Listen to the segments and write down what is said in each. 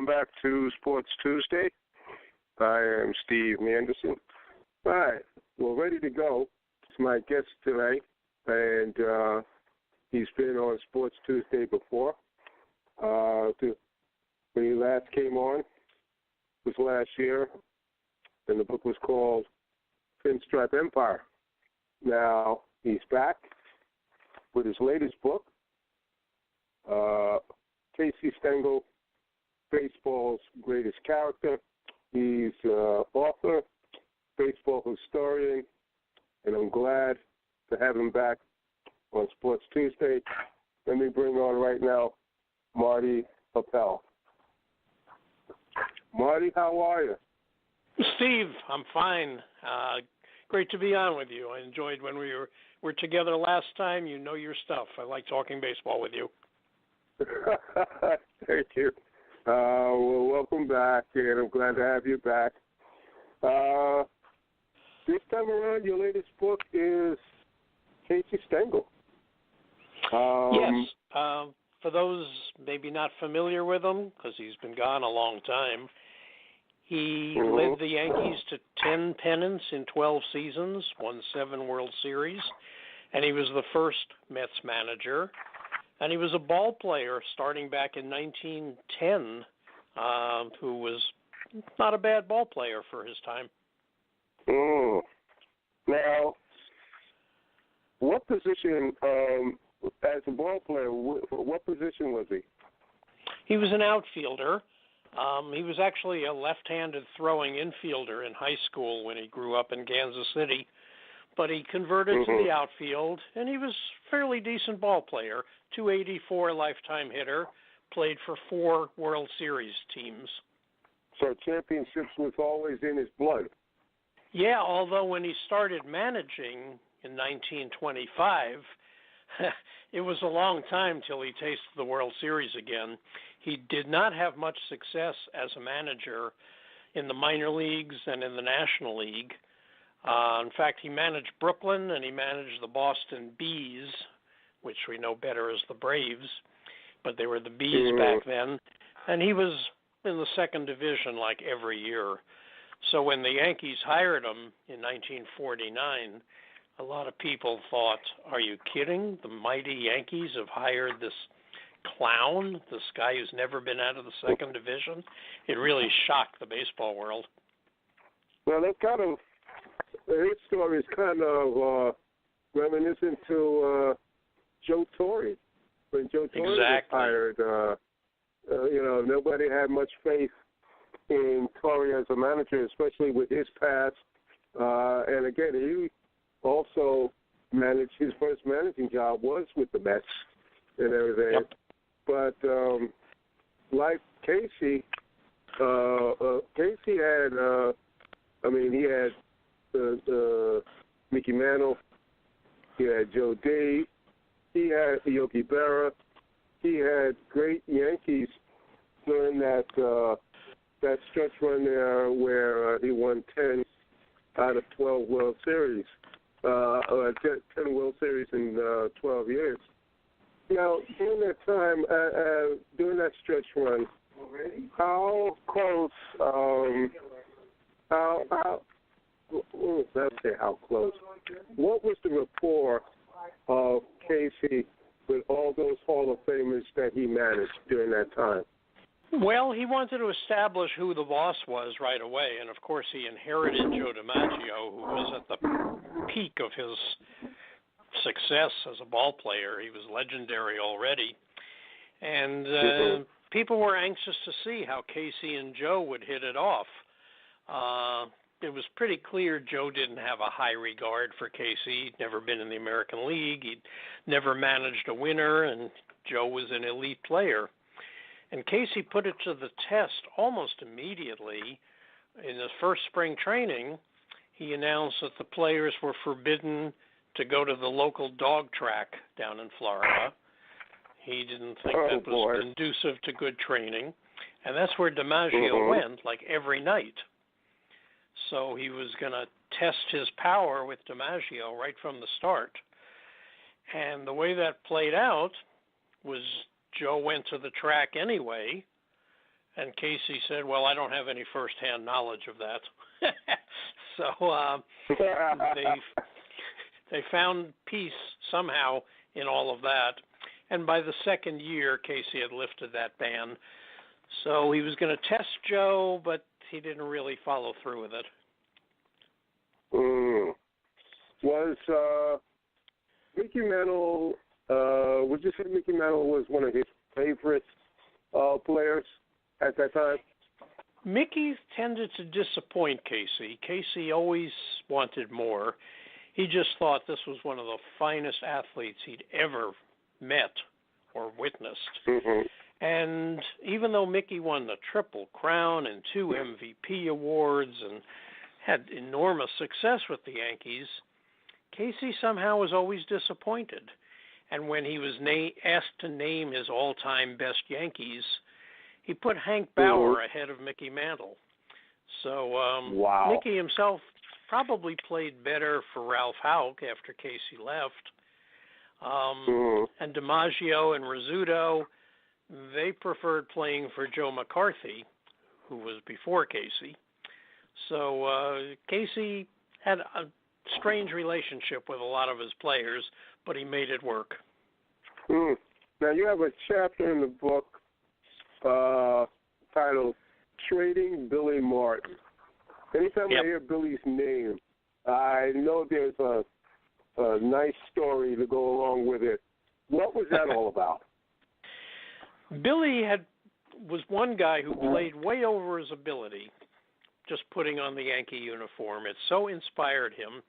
welcome back to Sports Tuesday. I am Steve Manderson. All right, we're ready to go. It's my guest today, and he's been on Sports Tuesday before. When he last came on was last year, and the book was called Pinstripe Empire. Now, he's back with his latest book, Casey Stengel, Baseball's Greatest Character. He's author, baseball historian, and I'm glad to have him back on Sports Tuesday. Let me bring on right now Marty Appel. Marty, how are you? Steve, I'm fine. Great to be on with you. I enjoyed when we were together last time. You know your stuff. I like talking baseball with you. Thank you. Well, welcome back, and I'm glad to have you back. This time around, your latest book is Casey Stengel. Yes. For those maybe not familiar with him, because he's been gone a long time, he led the Yankees to 10 pennants in 12 seasons, won 7 World Series, and he was the first Mets manager. And he was a ball player starting back in 1910, who was not a bad ball player for his time. Now, what position, as a ball player, what position was he? He was an outfielder. He was actually a left-handed throwing infielder in high school when he grew up in Kansas City. But he converted to the outfield, and he was a fairly decent ball player, .284 lifetime hitter, played for 4 World Series teams. So championships was always in his blood. Yeah, although when he started managing in 1925, it was a long time till he tasted the World Series again. He did not have much success as a manager in the minor leagues and in the National League. In fact, he managed Brooklyn and he managed the Boston Bees, which we know better as the Braves, but they were the Bees back then. And he was in the second division like every year. So when the Yankees hired him in 1949, a lot of people thought, are you kidding? The mighty Yankees have hired this clown, this guy who's never been out of the second division? It really shocked the baseball world. Well, his story is kind of reminiscent to Joe Torre. When Joe Torre was hired, nobody had much faith in Torre as a manager, especially with his past. And again, he also managed, his first managing job was with the Mets and everything. Yep. But like Casey, Casey had, he had Mickey Mantle, he had Joe D, he had Yogi Berra, he had great Yankees during that stretch run there where he won 10 out of 12 World Series, 10 World Series in 12 years. Now, during that time, during that stretch run, how close, how close? What was the rapport of Casey with all those Hall of Famers that he managed during that time? Well, he wanted to establish who the boss was right away, and of course he inherited Joe DiMaggio, who was at the peak of his success as a ball player. He was legendary already, and people were anxious to see how Casey and Joe would hit it off. It was pretty clear Joe didn't have a high regard for Casey. He'd never been in the American League. He'd never managed a winner, and Joe was an elite player. And Casey put it to the test almost immediately. In his first spring training, he announced that the players were forbidden to go to the local dog track down in Florida. He didn't think that was conducive to good training. And that's where DiMaggio went, like every night. So he was going to test his power with DiMaggio right from the start. And the way that played out was Joe went to the track anyway, And Casey said, well, I don't have any first-hand knowledge of that. So they found peace somehow in all of that. And by the second year, Casey had lifted that ban. So he was going to test Joe, but he didn't really follow through with it. Was Mickey Mantle, would you say Mickey Mantle was one of his favorite players at that time? Mickey tended to disappoint Casey. Casey always wanted more. He just thought this was one of the finest athletes he'd ever met or witnessed. Mm-hmm. And even though Mickey won the Triple Crown and 2 MVP awards and had enormous success with the Yankees, Casey somehow was always disappointed. And when he was asked to name his all-time best Yankees, he put Hank Bauer ahead of Mickey Mantle. So wow. Mickey himself probably played better for Ralph Houck after Casey left. And DiMaggio and Rizzuto, they preferred playing for Joe McCarthy, who was before Casey. So Casey had a strange relationship with a lot of his players, but he made it work. Now, you have a chapter in the book titled Trading Billy Martin. Anytime I hear Billy's name, I know there's a nice story to go along with it. What was that all about? Billy was one guy who played way over his ability, just putting on the Yankee uniform. It so inspired him.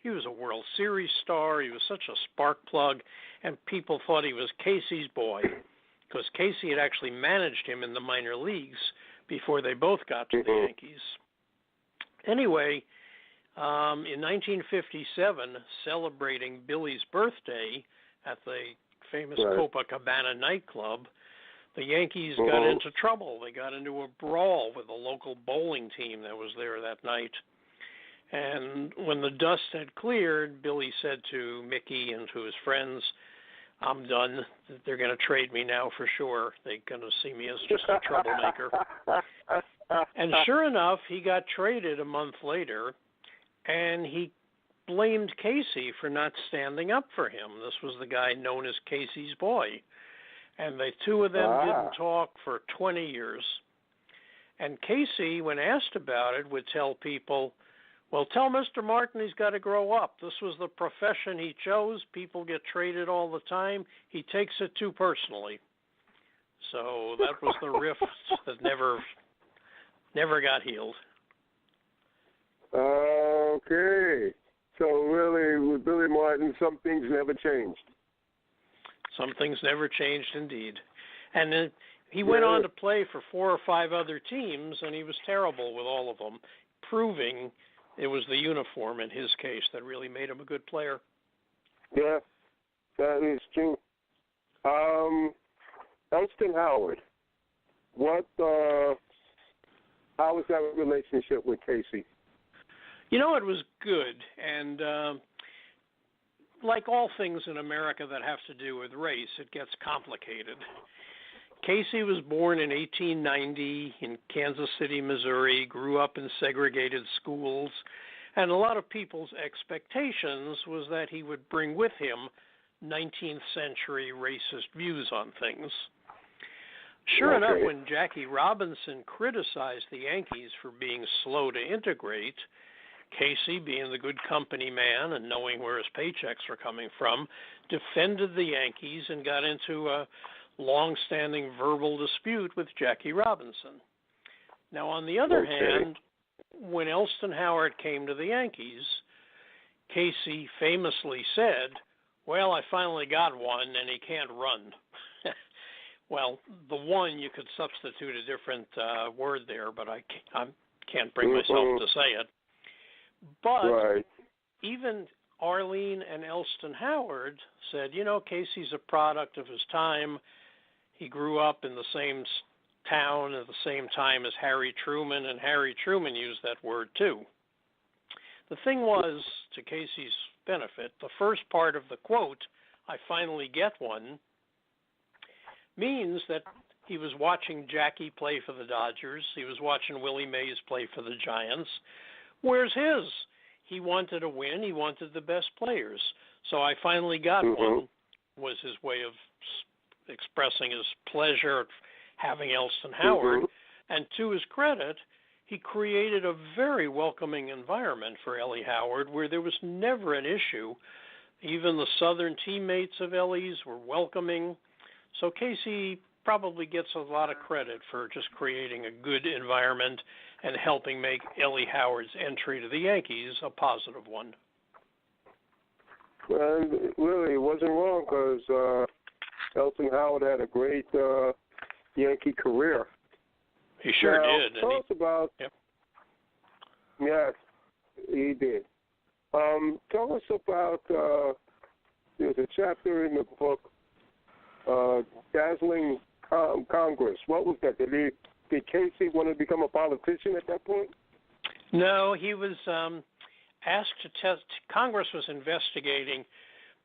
He was a World Series star. He was such a spark plug, and people thought he was Casey's boy because Casey had actually managed him in the minor leagues before they both got to the Yankees. Anyway, in 1957, celebrating Billy's birthday at the famous Copacabana nightclub, the Yankees got into trouble. They got into a brawl with a local bowling team that was there that night. And when the dust had cleared, Billy said to Mickey and to his friends, I'm done. They're going to trade me now for sure. They're going to see me as just a troublemaker. And sure enough, he got traded a month later, and he blamed Casey for not standing up for him. This was the guy known as Casey's boy. And the two of them didn't talk for 20 years. And Casey, when asked about it, would tell people, well, tell Mr. Martin he's got to grow up. This was the profession he chose. People get traded all the time. He takes it too personally. So that was the rift that never got healed. Okay. So really, with Billy Martin, some things never changed. Some things never changed indeed. And then he went on to play for 4 or 5 other teams, and he was terrible with all of them, proving it was the uniform in his case that really made him a good player. Yeah, that is true. Elston Howard, how was that relationship with Casey? You know, it was good, and like all things in America that have to do with race, it gets complicated. Casey was born in 1890 in Kansas City, Missouri, grew up in segregated schools, and a lot of people's expectations was that he would bring with him 19th century racist views on things. Sure enough, when Jackie Robinson criticized the Yankees for being slow to integrate, Casey, being the good company man and knowing where his paychecks were coming from, defended the Yankees and got into a long-standing verbal dispute with Jackie Robinson. Now, on the other hand, when Elston Howard came to the Yankees, Casey famously said, well, I finally got one, and he can't run. Well, the one, you could substitute a different word there, but I can't bring myself to say it. But even Arlene and Elston Howard said, you know, Casey's a product of his time. He grew up in the same town at the same time as Harry Truman, and Harry Truman used that word too. The thing was, to Casey's benefit, the first part of the quote, I finally get one, means that He was watching Jackie play for the Dodgers. He was watching Willie Mays play for the Giants. Where's his? He wanted to win. He wanted the best players. So I finally got one, was his way of expressing his pleasure at having Elston Howard. And to his credit, he created a very welcoming environment for Ellie Howard where there was never an issue. Even the Southern teammates of Ellie's were welcoming. So Casey probably gets a lot of credit for just creating a good environment and helping make Ellie Howard's entry to the Yankees a positive one. Well, really, it wasn't wrong because Elston Howard had a great Yankee career. He sure did. Tell us about. Yep. Yes, he did. Tell us about. There's a chapter in the book, "Dazzling Congress." What was that? Did Casey want to become a politician at that point? No, he was asked to test. Congress was investigating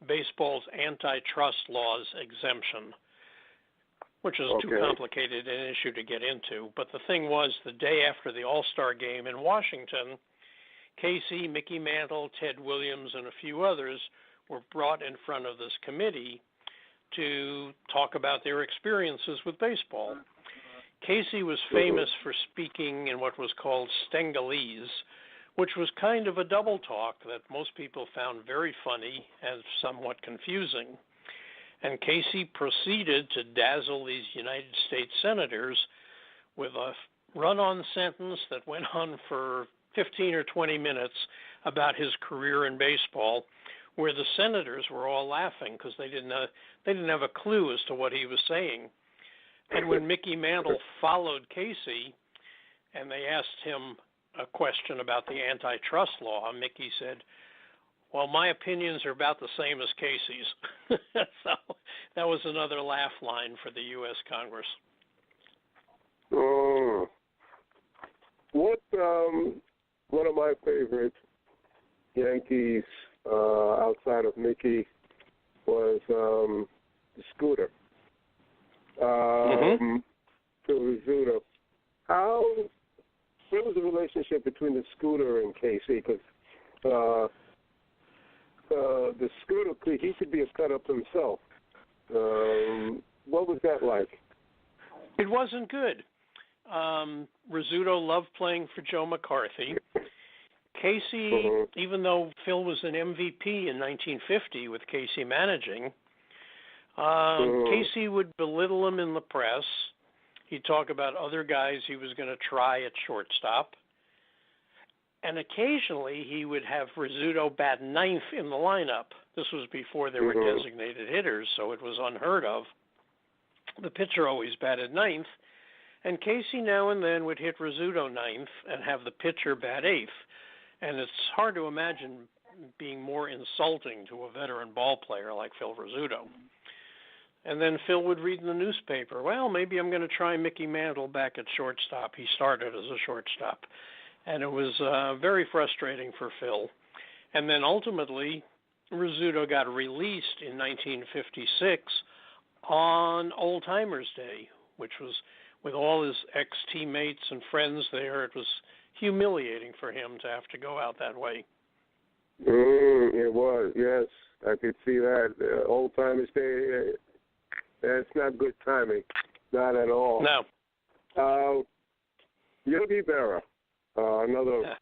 baseball's antitrust laws exemption, which is too complicated an issue to get into. But the thing was, the day after the All-Star game in Washington, Casey, Mickey Mantle, Ted Williams, and a few others were brought in front of this committee to talk about their experiences with baseball. Casey was famous for speaking in what was called Stengelese, which was kind of a double talk that most people found very funny and somewhat confusing. And Casey proceeded to dazzle these United States senators with a run-on sentence that went on for 15 or 20 minutes about his career in baseball, where the senators were all laughing because they didn't have a clue as to what he was saying. And when Mickey Mantle followed Casey and they asked him a question about the antitrust law, Mickey said, "Well, my opinions are about the same as Casey's." So that was another laugh line for the U.S. Congress. One of my favorite Yankees outside of Mickey was the Scooter. Phil Rizzuto. What was the relationship between the Scooter and Casey? Because the Scooter, he could be a cut-up himself. What was that like? It wasn't good. Rizzuto loved playing for Joe McCarthy. Casey, even though Phil was an MVP in 1950 with Casey managing, Casey would belittle him in the press. He'd talk about other guys he was going to try at shortstop. And occasionally he would have Rizzuto bat ninth in the lineup. This was before there were designated hitters, so it was unheard of. The pitcher always batted ninth, and Casey now and then would hit Rizzuto ninth and have the pitcher bat eighth. And it's hard to imagine being more insulting to a veteran ball player like Phil Rizzuto. And then Phil would read in the newspaper, well, maybe I'm going to try Mickey Mantle back at shortstop. He started as a shortstop. And it was very frustrating for Phil. And then ultimately, Rizzuto got released in 1956 on Old Timers Day, which was with all his ex-teammates and friends there. It was humiliating for him to have to go out that way. It was, yes. I could see that. Old Timers Day, that's not good timing. Not at all. No. Yogi Berra, another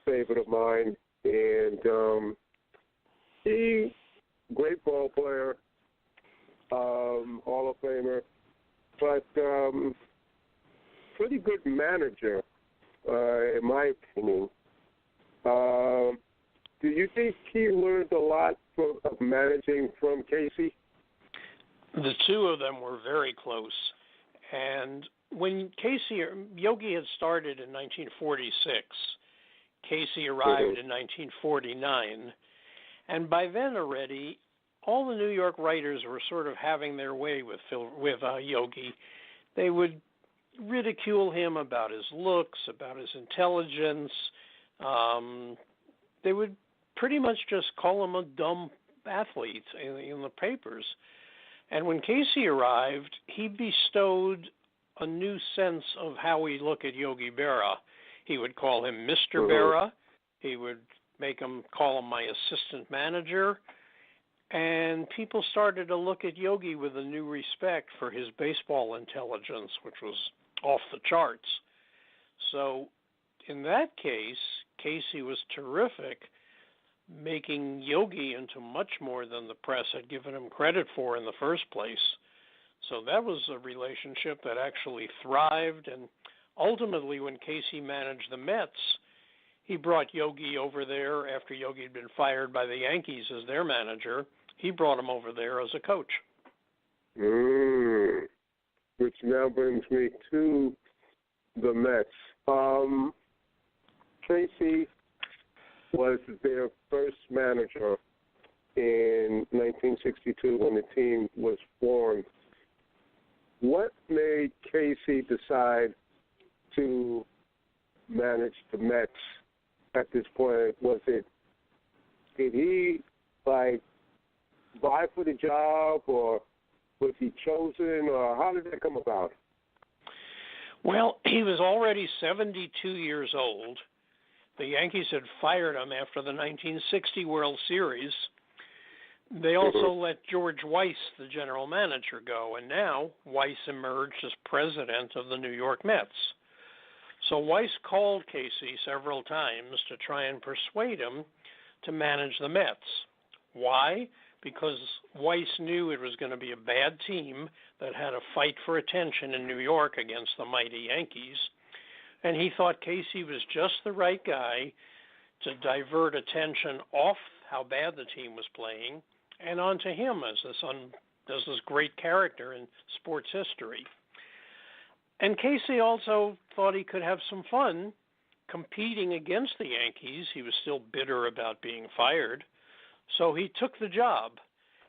favorite of mine. And he, great ball player, Hall of Famer, but pretty good manager, in my opinion. Do you think he learned a lot of managing from Casey? The two of them were very close. And when Yogi had started in 1946, Casey arrived in 1949. And by then already, all the New York writers were sort of having their way with Yogi. They would ridicule him about his looks, about his intelligence. They would pretty much just call him a dumb athlete in the papers. And when Casey arrived, he bestowed a new sense of how we look at Yogi Berra. He would call him Mr. Berra. He would make him call him my assistant manager. And people started to look at Yogi with a new respect for his baseball intelligence, which was off the charts. So in that case, Casey was terrific, making Yogi into much more than the press had given him credit for in the first place. So that was a relationship that actually thrived, and ultimately when Casey managed the Mets, he brought Yogi over there after Yogi had been fired by the Yankees as their manager. He brought him over there as a coach. Which now brings me to the Mets. Casey was their first manager in 1962 when the team was formed. What made Casey decide to manage the Mets at this point? Did he vie for the job, or was he chosen, or how did that come about? Well, he was already 72 years old. The Yankees had fired him after the 1960 World Series. They also let George Weiss, the general manager, go, and now Weiss emerged as president of the New York Mets. So Weiss called Casey several times to try and persuade him to manage the Mets. Why? Because Weiss knew it was going to be a bad team that had a fight for attention in New York against the mighty Yankees, and he thought Casey was just the right guy to divert attention off how bad the team was playing and onto him as this great character in sports history. And Casey also thought he could have some fun competing against the Yankees. He was still bitter about being fired. So he took the job,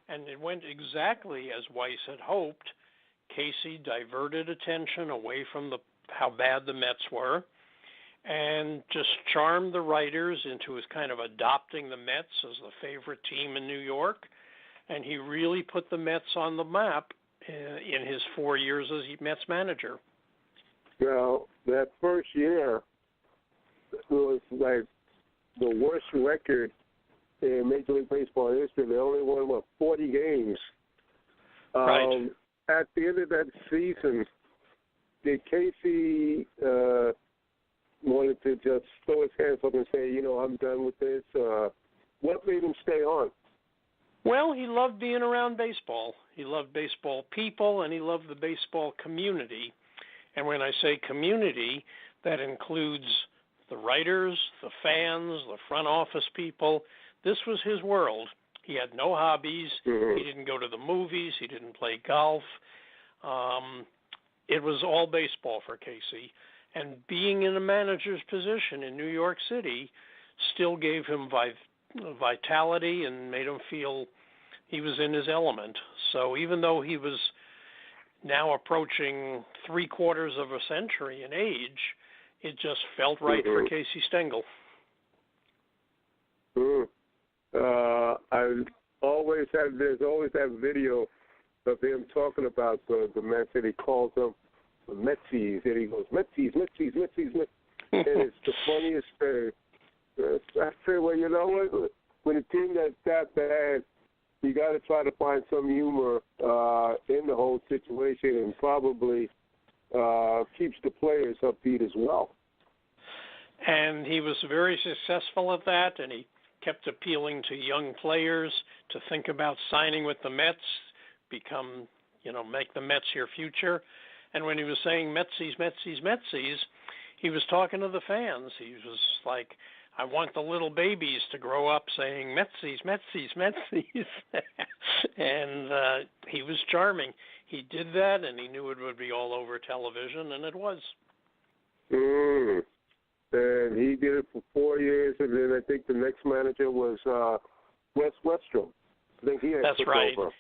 and it went exactly as Weiss had hoped. Casey diverted attention away from how bad the Mets were and just charmed the writers into his kind of adopting the Mets as the favorite team in New York, and he really put the Mets on the map in his 4 years as Mets manager. Well, that first year was like the worst record in Major League Baseball history. They only won, 40 games. Right. At the end of that season, did Casey wanted to just throw his hands up and say, I'm done with this? What made him stay on? Well, he loved being around baseball. He loved baseball people, and he loved the baseball community. And when I say community, that includes the writers, the fans, the front office people. This was his world. He had no hobbies. He didn't go to the movies. He didn't play golf. It was all baseball for Casey. And being in a manager's position in New York City still gave him vitality and made him feel he was in his element. So even though he was now approaching 3/4 of a century in age, it just felt right for Casey Stengel. There's always that video of him talking about the Mets, and he calls them the Metsies, and he goes, Metsies. And it's the funniest thing. I say, well, you know what? When a team that's that bad, you got to try to find some humor in the whole situation, and probably keeps the players upbeat as well. And he was very successful at that, and he kept appealing to young players to think about signing with the Mets, make the Mets your future. And when he was saying Metsies, he was talking to the fans. He was like, I want the little babies to grow up saying Metsies. And he was charming. He did that, and he knew it would be all over television, and it was. And he did it for 4 years, and then I think the next manager was Wes Westrom. I think he had That's right. over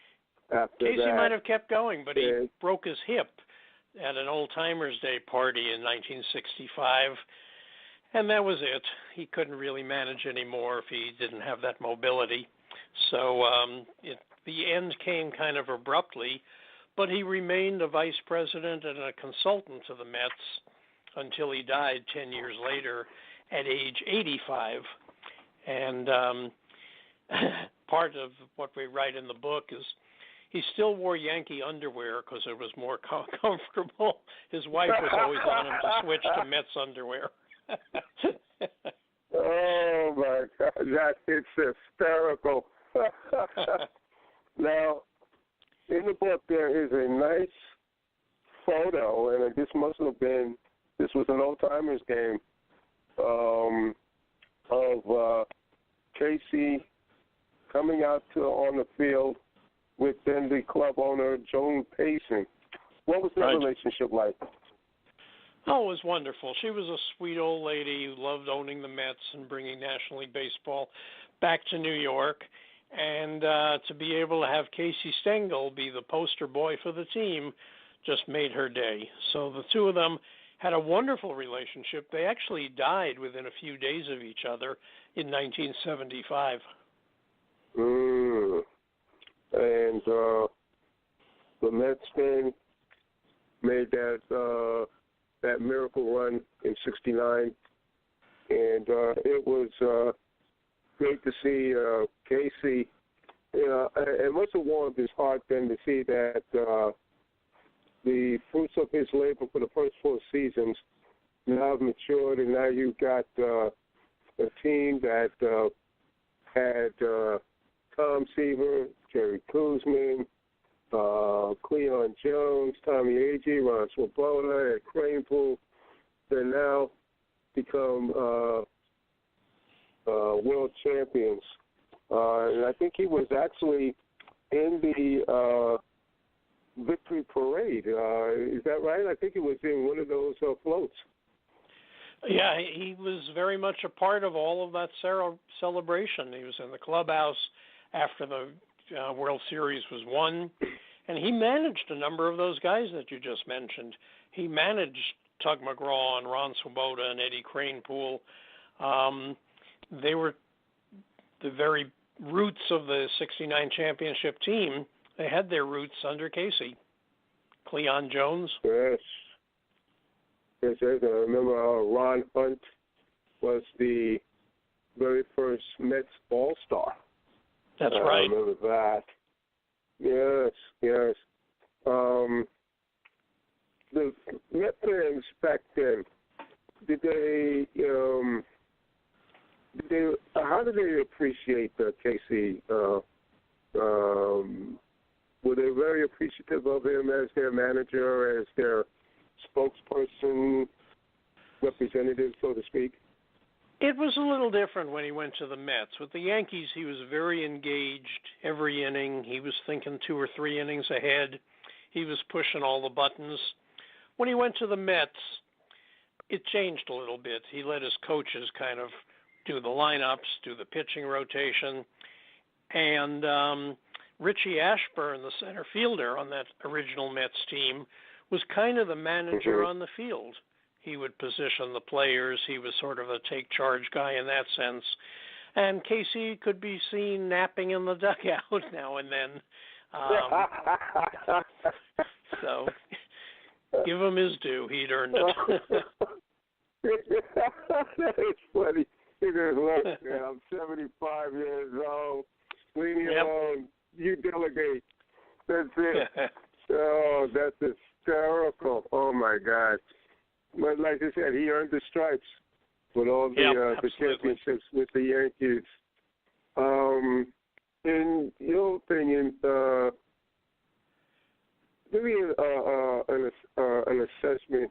after Casey that. might have kept going, but he broke his hip at an Old Timers Day party in 1965, and that was it. He couldn't really manage anymore if he didn't have that mobility. So the end came kind of abruptly, but he remained a vice president and a consultant to the Mets until he died 10 years later at age 85. And part of what we write in the book is he still wore Yankee underwear because it was more comfortable. His wife was always on him to switch to Mets underwear. Oh, my God. It's hysterical. Now, in the book, there is a nice photo, and this must have been, this was an old-timers game, of Casey coming out on the field with then the club owner, Joan Payson. What was that relationship like? Oh, it was wonderful. She was a sweet old lady who loved owning the Mets and bringing National League Baseball back to New York. And to be able to have Casey Stengel be the poster boy for the team just made her day. So the two of them had a wonderful relationship. They actually died within a few days of each other in 1975. And the Mets then made that miracle run in '69, and it was great to see Casey. It must have warmed his heart then to see that the fruits of his labor for the first 4 seasons now have matured, and now you've got a team that had Tom Seaver, Jerry Kuzman, Cleon Jones, Tommy Agee, Ron Swoboda, and Cranepool. They're now become world champions. And I think he was actually in the victory parade. Is that right? I think he was in one of those floats. Yeah, he was very much a part of all of that celebration. He was in the clubhouse after the World Series was won, and he managed a number of those guys that you just mentioned. He managed Tug McGraw and Ron Swoboda and Eddie Cranepool. They were the very roots of the '69 championship team. They had their roots under Casey. Cleon Jones. Yes. I remember Ron Hunt was the very first Mets All-Star. That's right. I remember that. Yes. The Met fans back then, how did they appreciate Casey? Were they very appreciative of him as their manager, as their spokesperson, representative, so to speak? It was a little different when he went to the Mets. With the Yankees, he was very engaged every inning. He was thinking 2 or 3 innings ahead. He was pushing all the buttons. When he went to the Mets, it changed a little bit. He let his coaches kind of do the lineups, do the pitching rotation. And Richie Ashburn, the center fielder on that original Mets team, was kind of the manager on the field. He would position the players. He was sort of a take-charge guy in that sense. And Casey could be seen napping in the dugout now and then. So give him his due. He'd earned it. That is funny. He goes, look, man, I'm 75 years old. Leave me alone. You delegate. That's it. Oh, that's hysterical. Oh, my God. But like I said, he earned the stripes with all the championships with the Yankees. In your opinion, give me an assessment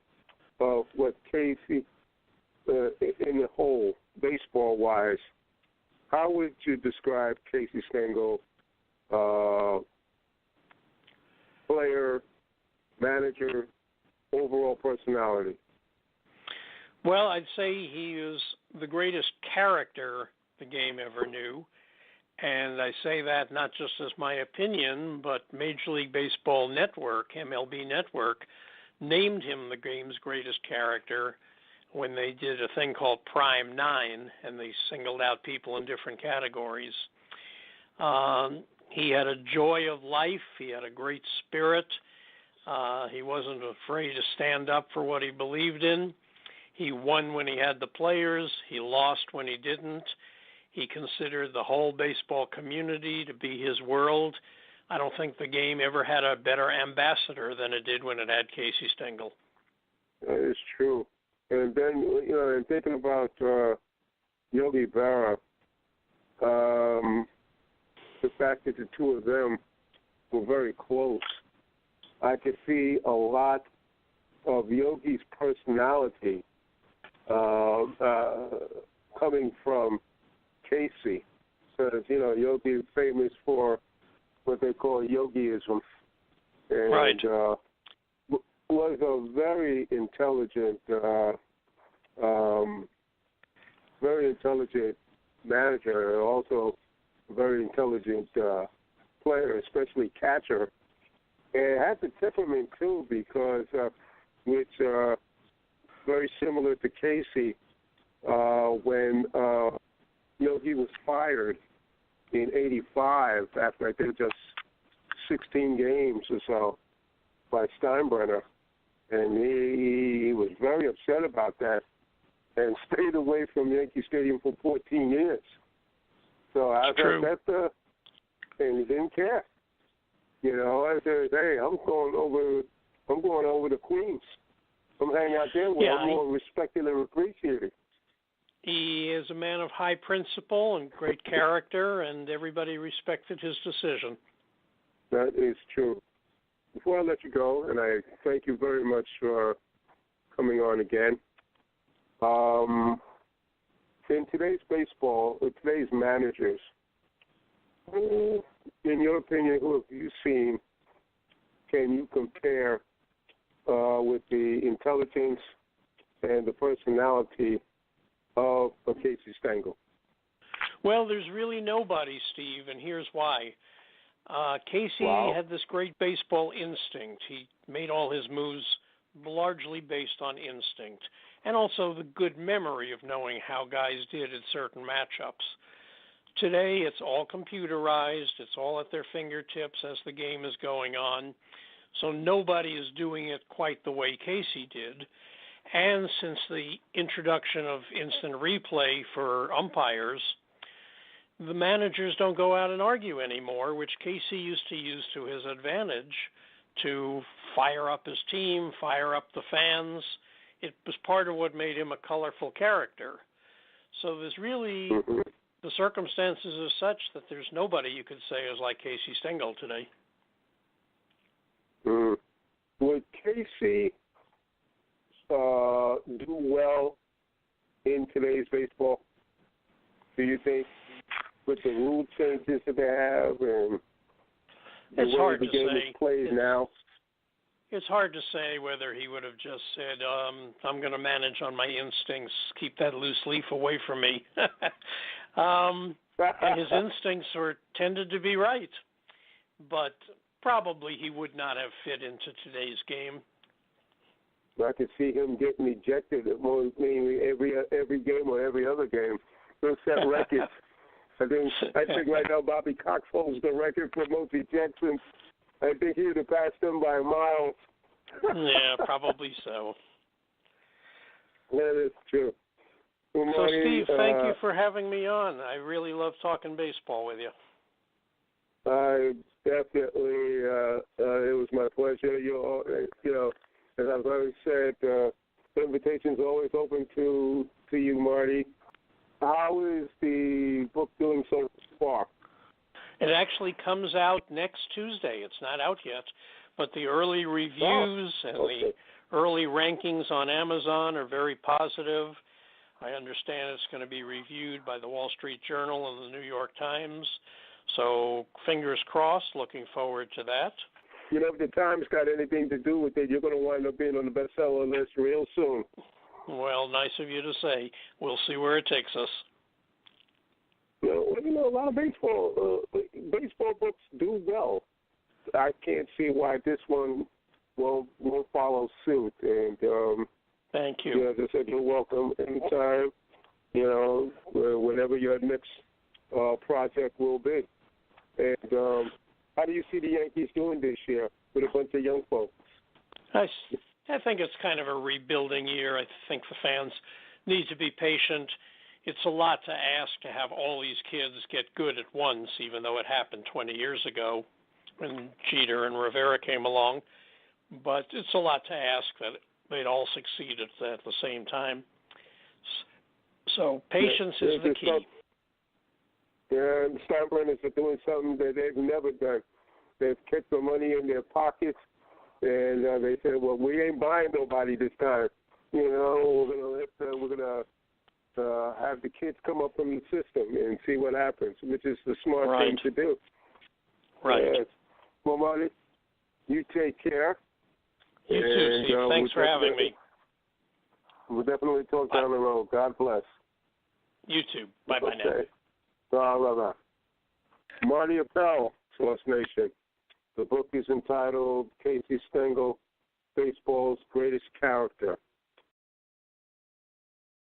of what Casey, in the whole, baseball-wise, how would you describe Casey Stengel, player, manager, overall personality? Well, I'd say he is the greatest character the game ever knew. And I say that not just as my opinion, but Major League Baseball Network, MLB Network, named him the game's greatest character when they did a thing called Prime 9, and they singled out people in different categories. He had a joy of life. He had a great spirit. He wasn't afraid to stand up for what he believed in. He won when he had the players. He lost when he didn't. He considered the whole baseball community to be his world. I don't think the game ever had a better ambassador than it did when it had Casey Stengel. That is true. And then, and thinking about Yogi Berra, the fact that the two of them were very close, I could see a lot of Yogi's personality coming from Casey. Because, Yogi is famous for what they call yogiism. And, right. Was a very intelligent manager, and also a very intelligent player, especially catcher. And had the temperament too, because which very similar to Casey when he was fired in '85 after I think just 16 games or so by Steinbrenner. And he was very upset about that and stayed away from Yankee Stadium for 14 years. So I said that, and he didn't care. I said, hey, I'm going over to Queens. I'm hanging out there where I'm more respected and appreciated. He is a man of high principle and great character, and everybody respected his decision. That is true. Before I let you go, and I thank you very much for coming on again, in today's baseball, today's managers, who, in your opinion, who have you seen, can you compare with the intelligence and the personality of Casey Stengel? Well, there's really nobody, Steve, and here's why. Casey had this great baseball instinct. He made all his moves largely based on instinct, and also the good memory of knowing how guys did at certain matchups. Today, it's all computerized. It's all at their fingertips as the game is going on. So nobody is doing it quite the way Casey did. And since the introduction of instant replay for umpires, the managers don't go out and argue anymore, which Casey used to use to his advantage to fire up his team, fire up the fans. It was part of what made him a colorful character. So there's really, the circumstances are such that there's nobody you could say is like Casey Stengel today. Would Casey do well in today's baseball? Do you think, with the rule changes that they have and the way the game is played now? It's hard to say whether he would have just said, I'm going to manage on my instincts, keep that loose leaf away from me. And his instincts tended to be right. But probably he would not have fit into today's game. I could see him getting ejected at mainly every game or every other game. He'll set records. I think right now Bobby Cox holds the record for most ejections. I think he would have passed him by miles. Yeah, probably so. That is true. Well, so, Marty, Steve, thank you for having me on. I really love talking baseball with you. I definitely, it was my pleasure. As I've always said, the invitation's always open to you, Marty. How is the book doing so far? It actually comes out next Tuesday. It's not out yet, but the early reviews and the early rankings on Amazon are very positive. I understand it's going to be reviewed by the Wall Street Journal and the New York Times. So fingers crossed, looking forward to that. If the Times got anything to do with it, you're going to wind up being on the bestseller list real soon. Well, nice of you to say. We'll see where it takes us. A lot of baseball books do well. I can't see why this one won't follow suit. And thank you. As I said, you're welcome anytime. Whenever your next project will be. And how do you see the Yankees doing this year with a bunch of young folks? I think it's kind of a rebuilding year. I think the fans need to be patient. It's a lot to ask to have all these kids get good at once, even though it happened 20 years ago when Jeter and Rivera came along. But it's a lot to ask that they'd all succeed at the same time. So patience is the key. Yeah, the Steinbrenners are doing something that they've never done. They've kept the money in their pockets, and they said, "Well, we ain't buying nobody this time. You know, we're gonna have the kids come up from the system and see what happens," which is the smart thing to do. Right. Yes. Well, Marty, you take care. You too, Steve. Thanks for having me. We'll definitely talk down the road. God bless. You too. Bye-bye now. Bye. Marty Appel, Source Nation. The book is entitled Casey Stengel, Baseball's Greatest Character.